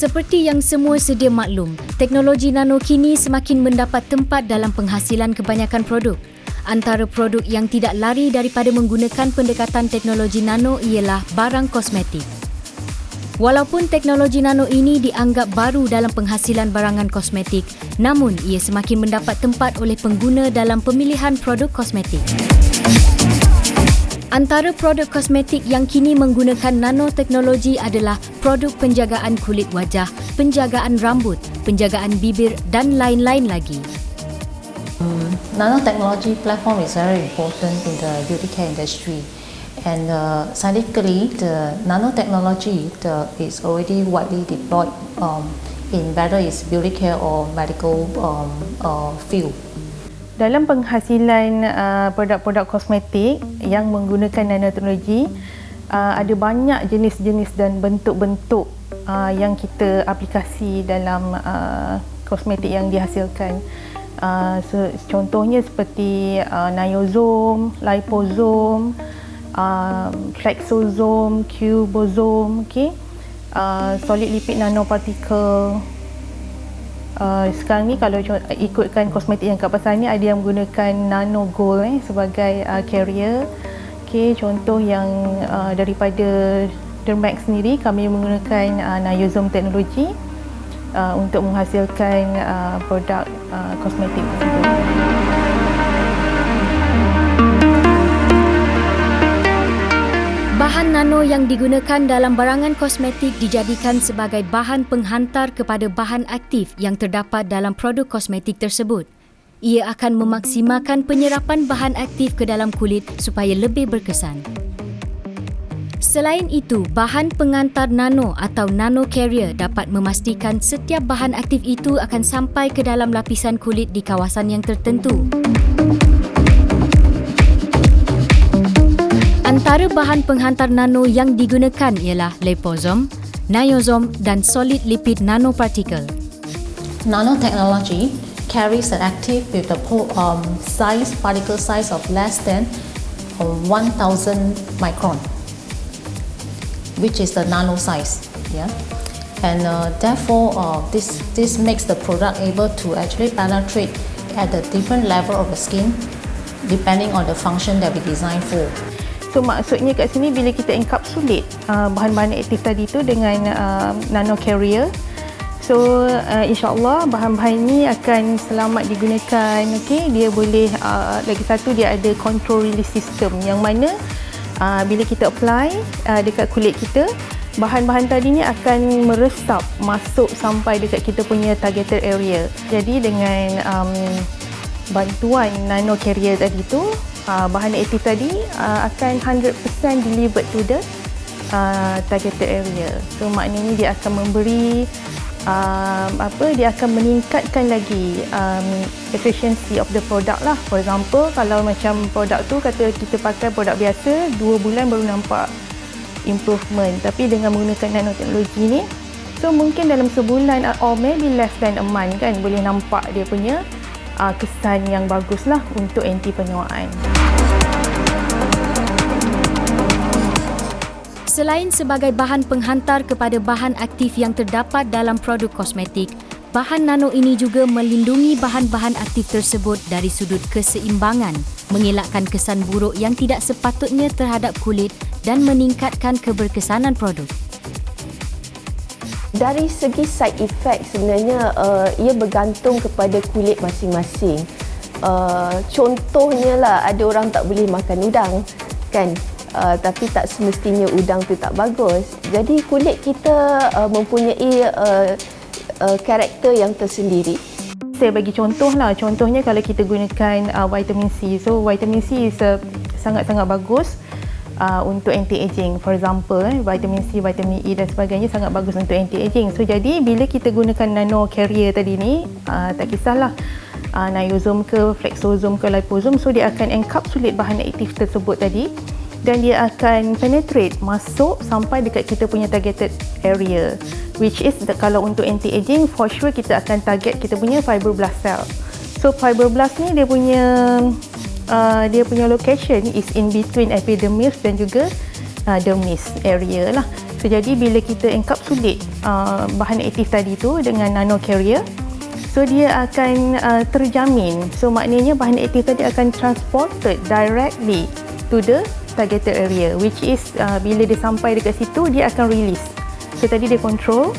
Seperti yang semua sedia maklum, teknologi nano kini semakin mendapat tempat dalam penghasilan kebanyakan produk. Antara produk yang tidak lari daripada menggunakan pendekatan teknologi nano ialah barang kosmetik. Walaupun teknologi nano ini dianggap baru dalam penghasilan barangan kosmetik, namun ia semakin mendapat tempat oleh pengguna dalam pemilihan produk kosmetik. Antara produk kosmetik yang kini menggunakan nanoteknologi adalah produk penjagaan kulit wajah, penjagaan rambut, penjagaan bibir dan lain-lain lagi. Nanotechnology platform is very important in the beauty care industry, and scientifically, the nanotechnology is already widely deployed in whether it's beauty care or medical field. Dalam penghasilan produk-produk kosmetik yang menggunakan nanoteknologi, ada banyak jenis-jenis dan bentuk-bentuk yang kita aplikasi dalam kosmetik yang dihasilkan. Contohnya seperti niosome, liposome, flexosome, cubosome, solid lipid nanoparticle. Sekarang ni kalau ikutkan kosmetik yang kat pasar ni, ada yang menggunakan nano gold sebagai carrier. Contoh yang daripada Dermax sendiri, kami menggunakan niosome teknologi untuk menghasilkan produk kosmetik tersebut. Bahan nano yang digunakan dalam barangan kosmetik dijadikan sebagai bahan penghantar kepada bahan aktif yang terdapat dalam produk kosmetik tersebut. Ia akan memaksimalkan penyerapan bahan aktif ke dalam kulit supaya lebih berkesan. Selain itu, bahan pengantar nano atau nano carrier dapat memastikan setiap bahan aktif itu akan sampai ke dalam lapisan kulit di kawasan yang tertentu. Antara bahan penghantar nano yang digunakan ialah liposome, niosome dan solid lipid nanoparticle. Nanotechnology carries an active with a particle size of less than 1,000 micron, which is the nano size. And therefore, this makes the product able to actually penetrate at a different level of the skin, depending on the function that we design for. So maksudnya kat sini, bila kita encapsulate bahan-bahan aktif tadi tu dengan nano carrier, so insyaAllah bahan-bahan ini akan selamat digunakan. Dia boleh, lagi satu, dia ada control release system yang mana bila kita apply dekat kulit kita, bahan-bahan tadi ni akan meresap masuk sampai dekat kita punya targeted area. Jadi dengan bantuan nano carrier tadi tu, bahan aktif tadi akan 100% delivered to the targeted area. So maknanya dia akan memberi dia akan meningkatkan lagi efficiency of the product lah. For example, kalau macam produk tu kata kita pakai produk biasa 2 bulan baru nampak improvement, tapi dengan menggunakan nanoteknologi ni, so mungkin dalam sebulan or maybe less than a month kan, boleh nampak dia punya kesan yang bagus lah untuk anti penuaan. Selain sebagai bahan penghantar kepada bahan aktif yang terdapat dalam produk kosmetik, bahan nano ini juga melindungi bahan-bahan aktif tersebut dari sudut keseimbangan, mengelakkan kesan buruk yang tidak sepatutnya terhadap kulit dan meningkatkan keberkesanan produk. Dari segi side effect, sebenarnya ia bergantung kepada kulit masing-masing. Contohnya lah, ada orang tak boleh makan udang kan, tapi tak semestinya udang tu tak bagus. Jadi kulit kita mempunyai karakter yang tersendiri. Saya bagi contoh lah, contohnya kalau kita gunakan vitamin C. So vitamin C is sangat-sangat bagus untuk anti-aging. For example, vitamin C, vitamin E dan sebagainya sangat bagus untuk anti-aging. So jadi bila kita gunakan nano carrier tadi ni, tak kisahlah niosome ke, flexosome ke, liposome, so dia akan encapsulate bahan aktif tersebut tadi dan dia akan penetrate masuk sampai dekat kita punya targeted area, which is kalau untuk anti-aging, for sure kita akan target kita punya fibroblast cell. So fibroblast ni dia punya location is in between epidermis dan juga dermis area lah. So, jadi bila kita encapsulate bahan aktif tadi tu dengan nano carrier, so dia akan terjamin. So maknanya bahan aktif tadi akan transported directly to the targeted area, which is bila dia sampai dekat situ dia akan release. So tadi dia control,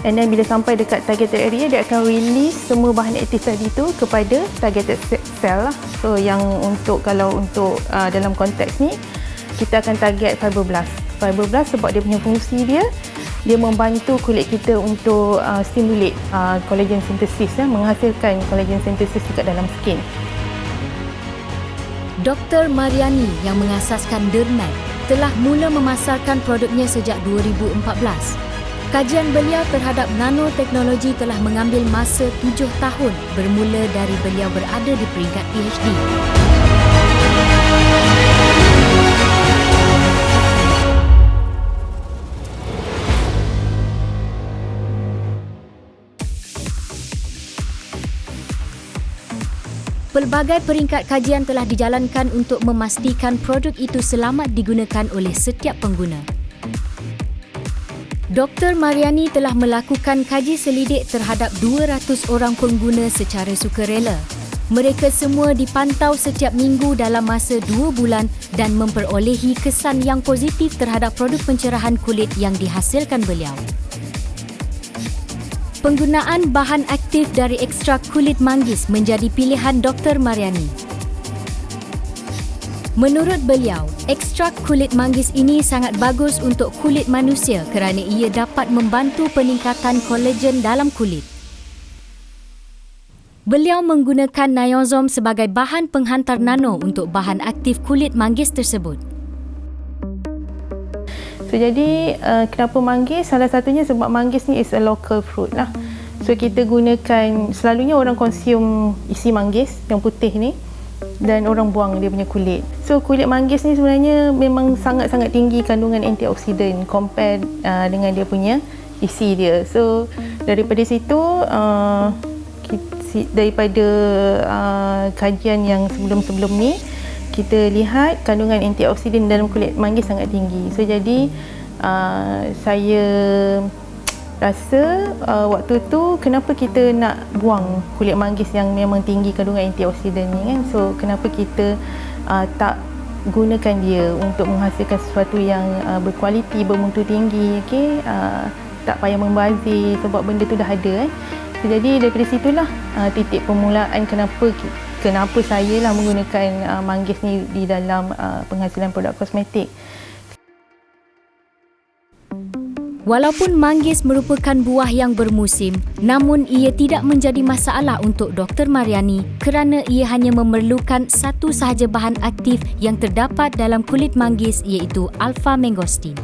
and then bila sampai dekat targeted area dia akan release semua bahan aktif tadi tu kepada targeted cell lah. So yang kalau untuk dalam konteks ni kita akan target fibroblast. Fibroblast sebab dia punya fungsi dia membantu kulit kita untuk stimulate collagen synthesis, menghasilkan collagen synthesis dekat dalam skin. Dr. Mariani yang mengasaskan Dermat telah mula memasarkan produknya sejak 2014. Kajian beliau terhadap nanoteknologi telah mengambil masa 7 tahun bermula dari beliau berada di peringkat PhD. Pelbagai peringkat kajian telah dijalankan untuk memastikan produk itu selamat digunakan oleh setiap pengguna. Dr. Mariani telah melakukan kaji selidik terhadap 200 orang pengguna secara sukarela. Mereka semua dipantau setiap minggu dalam masa 2 bulan dan memperolehi kesan yang positif terhadap produk pencerahan kulit yang dihasilkan beliau. Penggunaan bahan aktif dari ekstrak kulit manggis menjadi pilihan Dr. Mariani. Menurut beliau, ekstrak kulit manggis ini sangat bagus untuk kulit manusia kerana ia dapat membantu peningkatan kolagen dalam kulit. Beliau menggunakan niozom sebagai bahan penghantar nano untuk bahan aktif kulit manggis tersebut. So, jadi kenapa manggis? Salah satunya sebab manggis ni is a local fruit lah. So kita gunakan, selalunya orang konsum isi manggis yang putih ni dan orang buang dia punya kulit. So kulit manggis ni sebenarnya memang sangat-sangat tinggi kandungan antioksidan compare dengan dia punya isi dia. So daripada situ daripada kajian yang sebelum-sebelum ni kita lihat kandungan antioksidan dalam kulit manggis sangat tinggi. So jadi saya rasa waktu tu kenapa kita nak buang kulit manggis yang memang tinggi kandungan antioksidan ni kan. So kenapa kita tak gunakan dia untuk menghasilkan sesuatu yang berkualiti, bermutu tinggi, okey, tak payah membazir sebab benda tu dah ada So, jadi daripada situlah titik permulaan kenapa saya lah menggunakan manggis ni di dalam penghasilan produk kosmetik. Walaupun manggis merupakan buah yang bermusim, namun ia tidak menjadi masalah untuk Dr. Mariani kerana ia hanya memerlukan satu sahaja bahan aktif yang terdapat dalam kulit manggis iaitu alpha-mangosteen.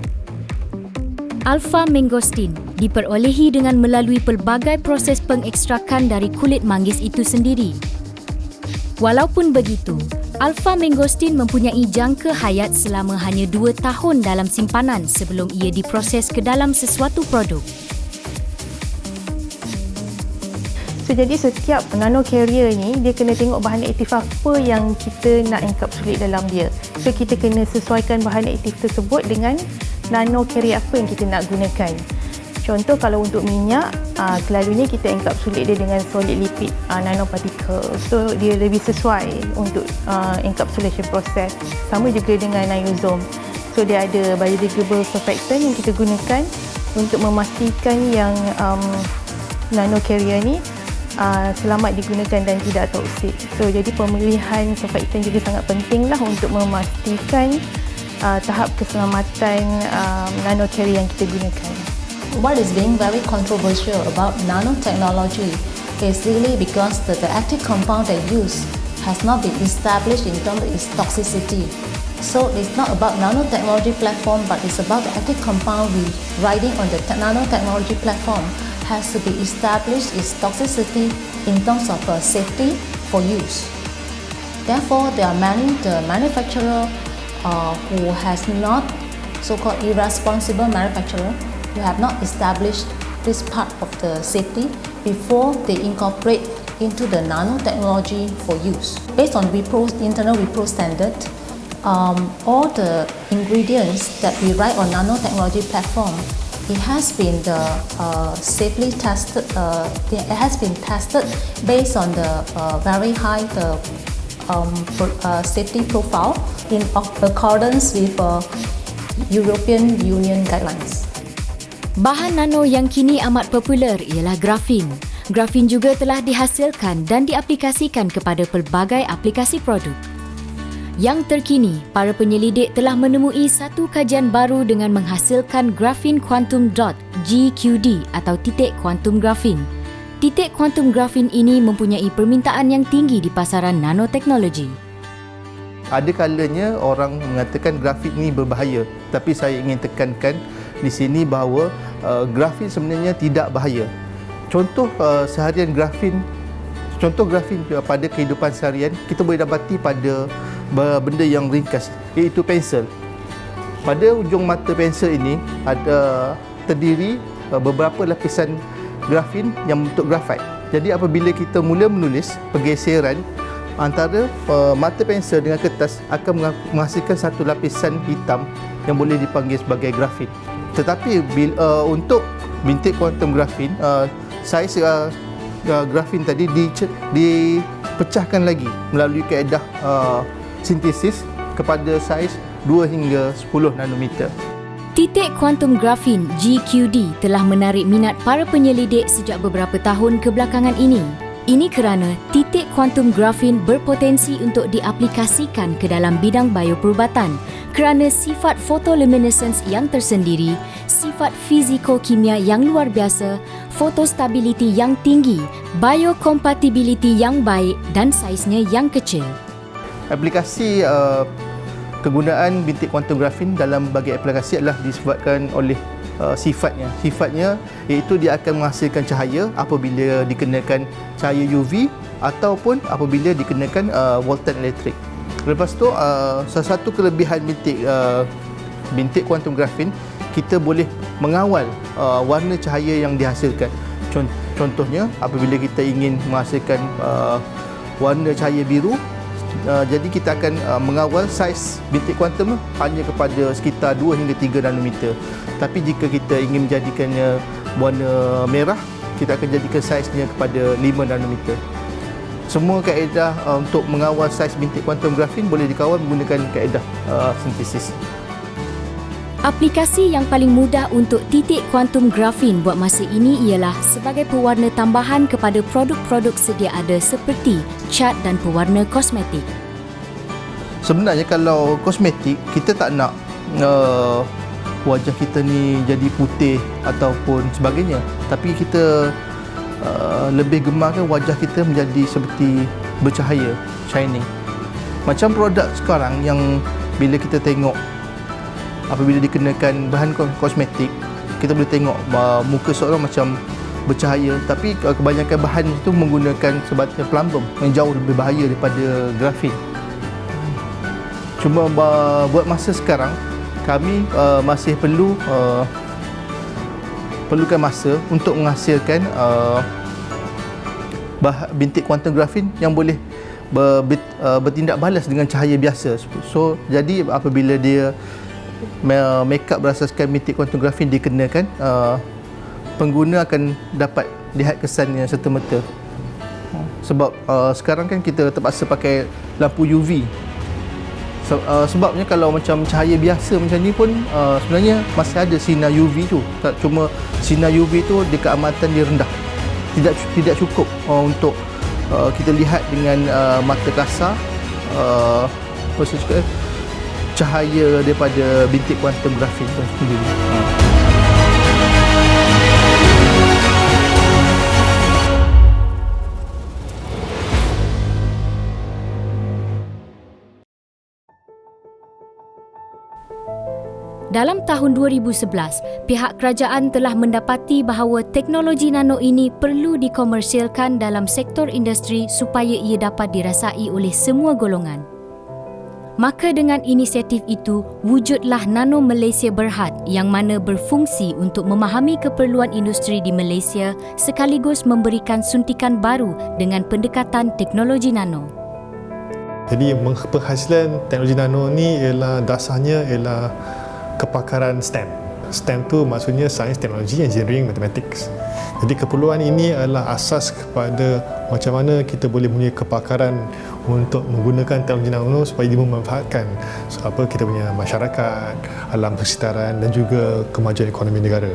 Alpha-mangosteen diperolehi dengan melalui pelbagai proses pengekstrakan dari kulit manggis itu sendiri. Walaupun begitu, alpha-mangosteen mempunyai jangka hayat selama hanya 2 tahun dalam simpanan sebelum ia diproses ke dalam sesuatu produk. So, jadi setiap nano carrier ni dia kena tengok bahan aktif apa yang kita nak encapsulate dalam dia. So kita kena sesuaikan bahan aktif tersebut dengan nano carrier apa yang kita nak gunakan. Contoh kalau untuk minyak, selalunya kita encapsulate dia dengan solid lipid nanoparticle. So dia lebih sesuai untuk encapsulation process. Sama juga dengan niozom. So dia ada biodegradable surfactant yang kita gunakan untuk memastikan yang nano carrier ni selamat digunakan dan tidak toksik. So jadi pemilihan surfactant juga sangat penting lah untuk memastikan tahap keselamatan nano carrier yang kita gunakan. What is being very controversial about nanotechnology is really because the active compound they use has not been established in terms of its toxicity. So it's not about nanotechnology platform, but it's about the active compound we riding on the nanotechnology platform has to be established its toxicity in terms of safety for use. Therefore, there are many manufacturer who has not so-called irresponsible manufacturer who have not established this part of the safety before they incorporate into the nanotechnology for use. Based on internal WIPRO standard, all the ingredients that we write on nanotechnology platform, it has been safely tested. It has been tested based on the very high safety profile in accordance with European Union guidelines. Bahan nano yang kini amat popular ialah grafin. Grafin juga telah dihasilkan dan diaplikasikan kepada pelbagai aplikasi produk. Yang terkini, para penyelidik telah menemui satu kajian baru dengan menghasilkan grafin quantum dot (GQD) atau titik kuantum grafin. Titik kuantum grafin ini mempunyai permintaan yang tinggi di pasaran nanoteknologi. Ada kalanya orang mengatakan grafin ini berbahaya, tapi saya ingin tekankan di sini bahawa grafin sebenarnya tidak bahaya. Contoh grafin pada kehidupan seharian kita boleh dapati pada benda yang ringkas, iaitu pensel. Pada ujung mata pensel ini ada terdiri beberapa lapisan grafin yang bentuk grafit. Jadi apabila kita mula menulis, pergeseran antara mata pensel dengan kertas akan menghasilkan satu lapisan hitam yang boleh dipanggil sebagai grafin. Tetapi untuk bintik kuantum grafin, saiz grafin tadi dipecahkan lagi melalui kaedah sintesis kepada saiz 2 hingga 10 nanometer. Titik kuantum grafin (GQD) telah menarik minat para penyelidik sejak beberapa tahun kebelakangan ini. Ini kerana titik kuantum grafin berpotensi untuk diaplikasikan ke dalam bidang bioperubatan kerana sifat photoluminescence yang tersendiri, sifat fiziko-kimia yang luar biasa, photostability yang tinggi, biocompatibility yang baik dan saiznya yang kecil. Aplikasi kegunaan bintik kuantum grafin dalam bagi aplikasi adalah disebabkan oleh sifatnya. Sifatnya iaitu dia akan menghasilkan cahaya apabila dikenakan cahaya UV ataupun apabila dikenakan voltan elektrik. Lepas tu salah satu kelebihan bintik kuantum grafin, kita boleh mengawal warna cahaya yang dihasilkan. Contohnya apabila kita ingin menghasilkan warna cahaya biru, jadi kita akan mengawal saiz bintik kuantum hanya kepada sekitar 2 hingga 3 nanometer. Tapi jika kita ingin menjadikannya warna merah, kita akan jadikan saiznya kepada 5 nanometer. Semua kaedah untuk mengawal saiz bintik kuantum grafin boleh dikawal menggunakan kaedah sintesis. Aplikasi yang paling mudah untuk titik kuantum grafin buat masa ini ialah sebagai pewarna tambahan kepada produk-produk sedia ada seperti cat dan pewarna kosmetik. Sebenarnya kalau kosmetik, kita tak nak wajah kita ni jadi putih ataupun sebagainya. Tapi kita lebih gemarkan wajah kita menjadi seperti bercahaya, shining. Macam produk sekarang yang bila kita tengok apabila dikenakan bahan kosmetik, kita boleh tengok muka seorang macam bercahaya, tapi kebanyakan bahan itu menggunakan sebatang plumbum yang jauh lebih bahaya daripada grafin. Cuma buat masa sekarang, kami masih perlukan masa untuk menghasilkan bintik kuantum grafin yang boleh bertindak balas dengan cahaya biasa. So jadi apabila dia make up berasaskan bintik kuantum grafin dikenakan, pengguna akan dapat lihat kesannya serta-merta. Sebab sekarang kan kita terpaksa pakai lampu UV. Sebabnya kalau macam cahaya biasa macam ni pun sebenarnya masih ada sinar UV tu. Cuma sinar UV tu dia keamatan dia rendah. Tidak cukup untuk kita lihat dengan mata kasar cahaya daripada bintik kuantum grafin itu sendiri. Dalam tahun 2011, pihak kerajaan telah mendapati bahawa teknologi nano ini perlu dikomersialkan dalam sektor industri supaya ia dapat dirasai oleh semua golongan. Maka dengan inisiatif itu, wujudlah Nano Malaysia Berhad yang mana berfungsi untuk memahami keperluan industri di Malaysia sekaligus memberikan suntikan baru dengan pendekatan teknologi nano. Jadi penghasilan teknologi nano ni ialah dasarnya ialah kepakaran STEM. STEM tu maksudnya Science, Technology, Engineering, Mathematics. Jadi keperluan ini adalah asas kepada macam mana kita boleh punya kepakaran untuk menggunakan teknologi nano supaya dia memanfaatkan kita punya masyarakat, alam persekitaran dan juga kemajuan ekonomi negara.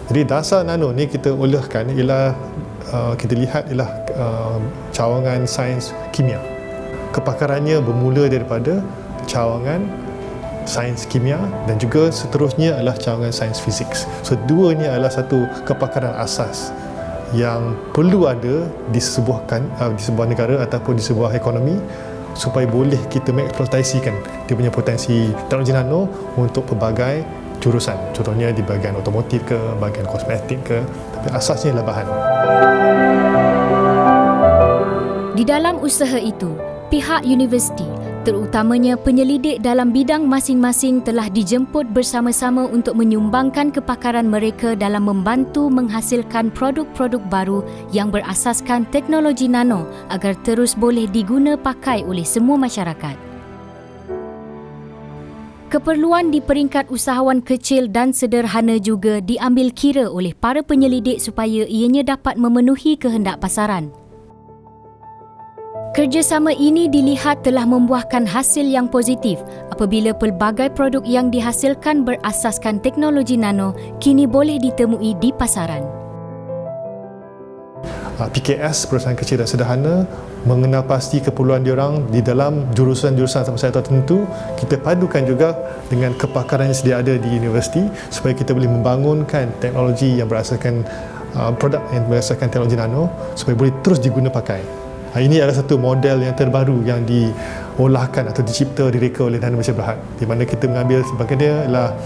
Jadi dasar nano ni kita olehkan ialah kita lihat ialah cawangan sains kimia. Kepakarannya bermula daripada cawangan sains kimia dan juga seterusnya adalah cawangan sains fizik. So dua ni adalah satu kepakaran asas yang perlu ada di sebuah negara ataupun di sebuah ekonomi supaya boleh kita mengeksploitasikan dia punya potensi teknologi nano untuk pelbagai jurusan. Contohnya di bahagian otomotif ke, bahagian kosmetik ke, tapi asasnya adalah bahan. Di dalam usaha itu, pihak universiti, terutamanya penyelidik dalam bidang masing-masing telah dijemput bersama-sama untuk menyumbangkan kepakaran mereka dalam membantu menghasilkan produk-produk baru yang berasaskan teknologi nano agar terus boleh diguna pakai oleh semua masyarakat. Keperluan di peringkat usahawan kecil dan sederhana juga diambil kira oleh para penyelidik supaya ianya dapat memenuhi kehendak pasaran. Kerjasama ini dilihat telah membuahkan hasil yang positif apabila pelbagai produk yang dihasilkan berasaskan teknologi nano kini boleh ditemui di pasaran. PKS, perusahaan kecil dan sederhana, mengenal pasti keperluan diorang di dalam jurusan-jurusan atau sektor tertentu. Kita padukan juga dengan kepakaran yang sedia ada di universiti supaya kita boleh membangunkan teknologi yang berasaskan produk yang berasaskan teknologi nano supaya boleh terus diguna pakai. Ini adalah satu model yang terbaru yang diolahkan atau dicipta, direka oleh Nano Malaysia Berhad, di mana kita mengambil sebagai dia adalah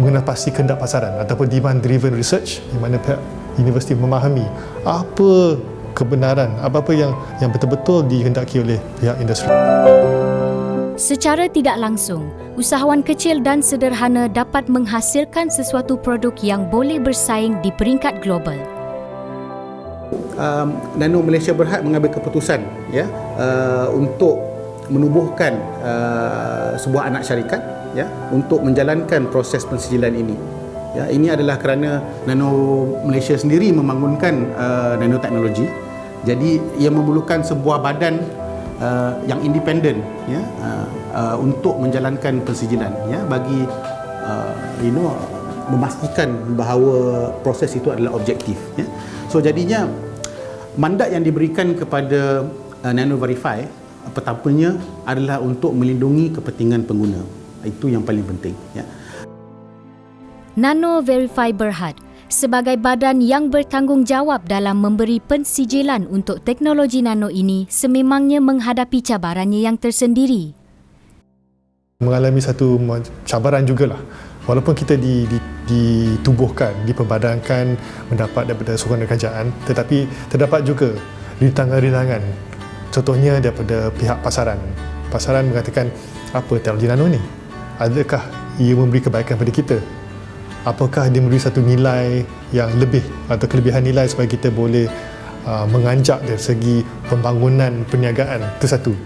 mengenal pasti kehendak pasaran ataupun demand driven research, di mana pihak universiti memahami apa kebenaran, apa-apa yang betul-betul dihendaki oleh pihak industri. Secara tidak langsung, usahawan kecil dan sederhana dapat menghasilkan sesuatu produk yang boleh bersaing di peringkat global. Nano Malaysia Berhad mengambil keputusan untuk menubuhkan sebuah anak syarikat untuk menjalankan proses pensijilan ini. Ini adalah kerana Nano Malaysia sendiri membangunkan nanoteknologi. Jadi ia memerlukan sebuah badan yang independen untuk menjalankan pensijilan bagi memastikan bahawa proses itu adalah objektif. So jadinya mandat yang diberikan kepada Nano Verify pertamanya adalah untuk melindungi kepentingan pengguna. Itu yang paling penting. Nano Verify Berhad sebagai badan yang bertanggungjawab dalam memberi pensijilan untuk teknologi nano ini sememangnya menghadapi cabarannya yang tersendiri. Mengalami satu cabaran jugalah. Walaupun kita ditubuhkan, diperbadankan, mendapat daripada sokongan kerajaan, tetapi terdapat juga rintangan-rintangan. Contohnya daripada pihak pasaran. Pasaran mengatakan, apa teknologi nano ni? Adakah ia memberi kebaikan pada kita? Apakah dia memberi satu nilai yang lebih atau kelebihan nilai supaya kita boleh menganjak dari segi pembangunan perniagaan? Itu satu.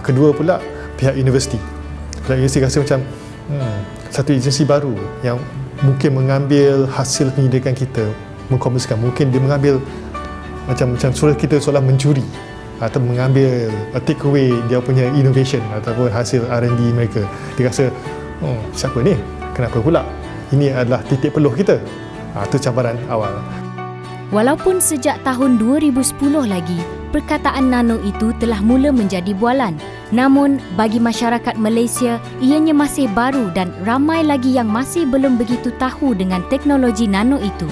Kedua pula, pihak universiti. Pihak universiti rasa macam satu agensi baru yang mungkin mengambil hasil penyelidikan kita, mengkomersikan. Mungkin dia mengambil macam kita seolah mencuri atau mengambil take away dia punya innovation ataupun hasil R&D mereka. Dia rasa, siapa ni? Kenapa pula? Ini adalah titik peluh kita. Itu cabaran awal. Walaupun sejak tahun 2010 lagi, perkataan nano itu telah mula menjadi bualan. Namun, bagi masyarakat Malaysia, ianya masih baru dan ramai lagi yang masih belum begitu tahu dengan teknologi nano itu.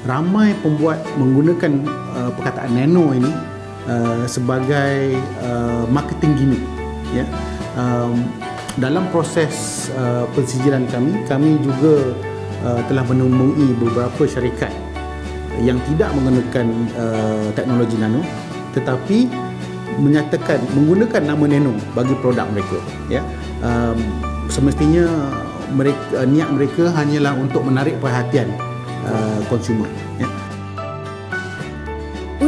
Ramai pembuat menggunakan perkataan nano ini sebagai marketing gimmick. Dalam proses pensijilan kami juga telah menemui beberapa syarikat yang tidak menggunakan teknologi nano tetapi menyatakan menggunakan nama nano bagi produk mereka. Semestinya niat mereka hanyalah untuk menarik perhatian konsumer.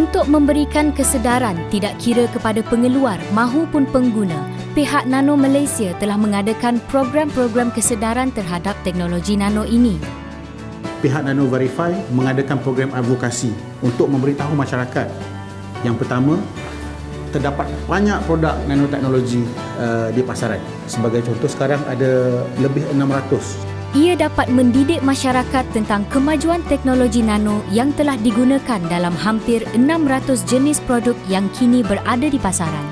Untuk memberikan kesedaran tidak kira kepada pengeluar mahupun pengguna, pihak Nano Malaysia telah mengadakan program-program kesedaran terhadap teknologi nano ini. Pihak Nano Verify mengadakan program advokasi untuk memberitahu masyarakat. Yang pertama, terdapat banyak produk nanoteknologi di pasaran. Sebagai contoh, sekarang ada lebih 600. Ia dapat mendidik masyarakat tentang kemajuan teknologi nano yang telah digunakan dalam hampir 600 jenis produk yang kini berada di pasaran.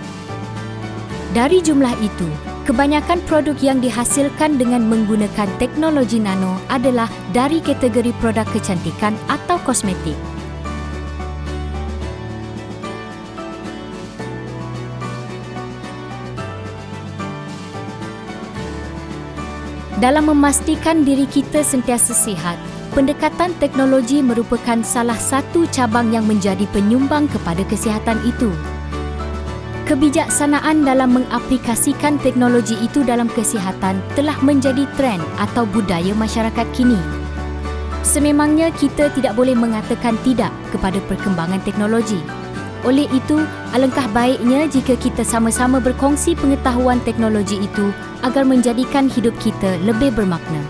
Dari jumlah itu, kebanyakan produk yang dihasilkan dengan menggunakan teknologi nano adalah dari kategori produk kecantikan atau kosmetik. Dalam memastikan diri kita sentiasa sihat, pendekatan teknologi merupakan salah satu cabang yang menjadi penyumbang kepada kesihatan itu. Kebijaksanaan dalam mengaplikasikan teknologi itu dalam kesihatan telah menjadi trend atau budaya masyarakat kini. Sememangnya kita tidak boleh mengatakan tidak kepada perkembangan teknologi. Oleh itu, alangkah baiknya jika kita sama-sama berkongsi pengetahuan teknologi itu agar menjadikan hidup kita lebih bermakna.